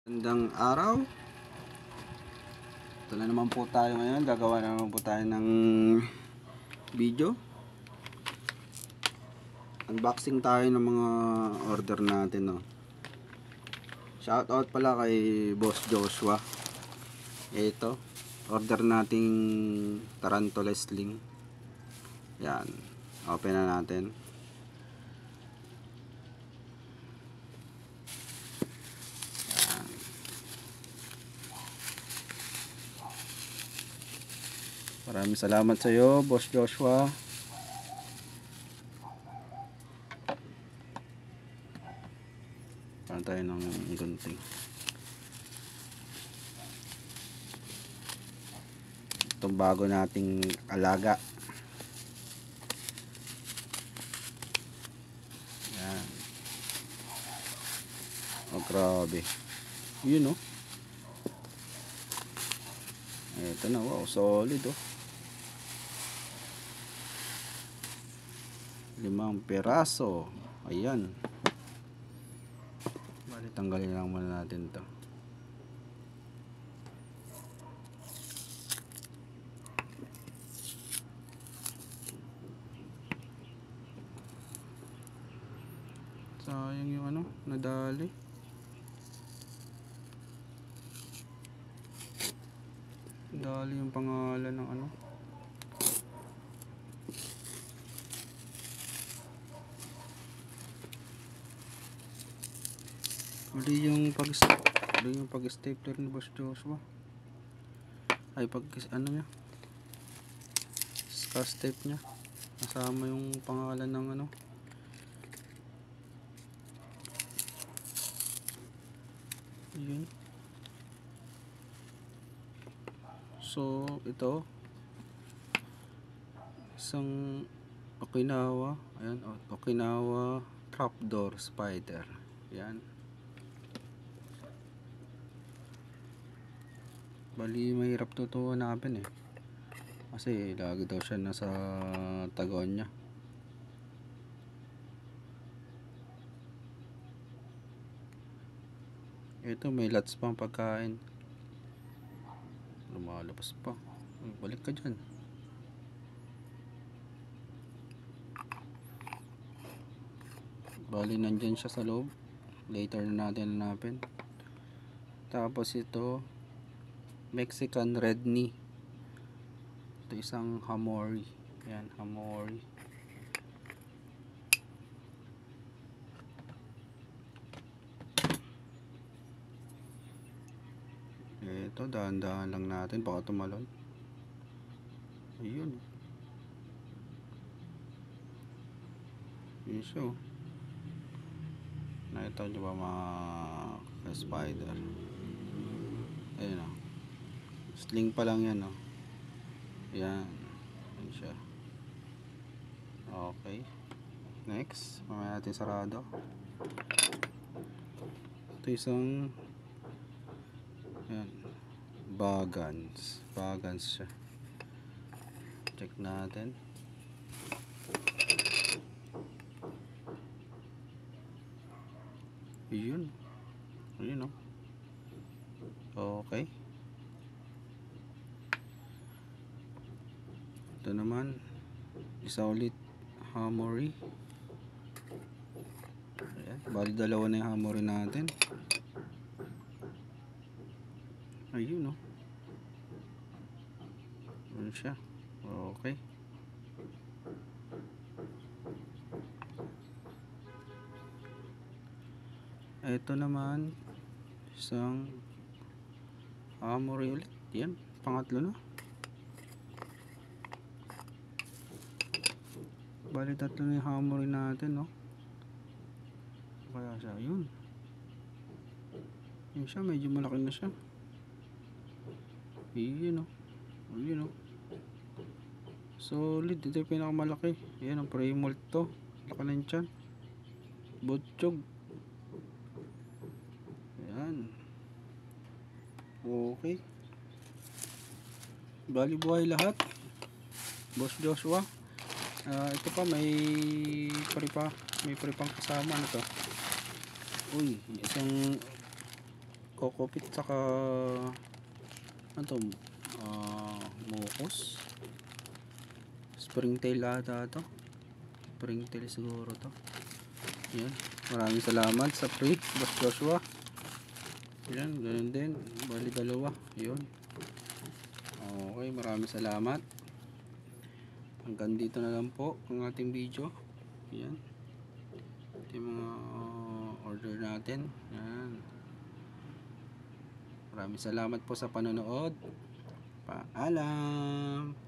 Magandang araw. Ito na naman po tayo ngayon. Gagawa na naman po tayo ng video. Unboxing tayo ng mga order natin, no. Shoutout pala kay Boss Joshua. Ito, order nating tarantula sling. Yan. Open na natin. Maraming salamat sa iyo, Boss Joshua. Paano tayo ng gunting? Itong bago nating alaga. Yan. Oh, grabe. Yun, oh. Ito na, wow, solid, oh. 5 peraso. Ayan. Bali, tanggalin lang muna natin to. Sayang yung ano, nadali. Dali yung pangalan ng ano. Mali yung pag-stapler ni Boss Joshua. Ay, ano niya, scotch tape niya. Kasama yung pangalan ng ano. Yun. So, ito isang Okinawa. Ayan, Okinawa trapdoor spider. Yan. Bali, mahirap to hanapin, eh. Kasi lagi daw siya nasa tagon niya. Ito, may lots pang pagkain. Lumalabas pa. Balik ka dyan. Bali, nandyan siya sa loob. Later na natin hanapin. Tapos ito, Mexican red knee. Ito isang hamori. Yan, hamori. Ito, dahan-dahan lang natin, baka tumalon. Ayun. Yun siya, oh. Nakita nyo ba mga spider? Ayun, oh. Sling pa lang yan, oh. Yan. Ayun siya. Okay. Next, mamaya natin sarado. Ito isang, yan, bagans siya. Check natin. Ayun. Ayun, oh. Okay. Ito naman, isa ulit hamori. Ayan, bali dalawa na yung hamori natin. Ayun, oh. Ayun siya. Okay. Ito naman, isang hamori ulit. Yan, pangatlo na. Bali, tatlo na yung hamori natin, no? Kaya siya, yun. Yun siya, medyo malaki na siya. Yun, oh. Yun, oh. Solid. Ito yung pinakamalaki. Yan, ang pre-molt to. Laki na tiyan. Butchog. Yan. Okay. Bali, buhay lahat. Boss Joshua. Ito pa, may paripang kasama na to. Uy, isang kokopit saka ano to, mucus, springtail ata to, springtail siguro to. Yan, maraming salamat sa free Boss Joshua. Yan, ganun din, bali dalawa, yun. Okay, maraming salamat. Hanggang dito na lang po ang ating video. Yan, ito yung mga order natin. Yan, maraming salamat po sa panonood. Paalam.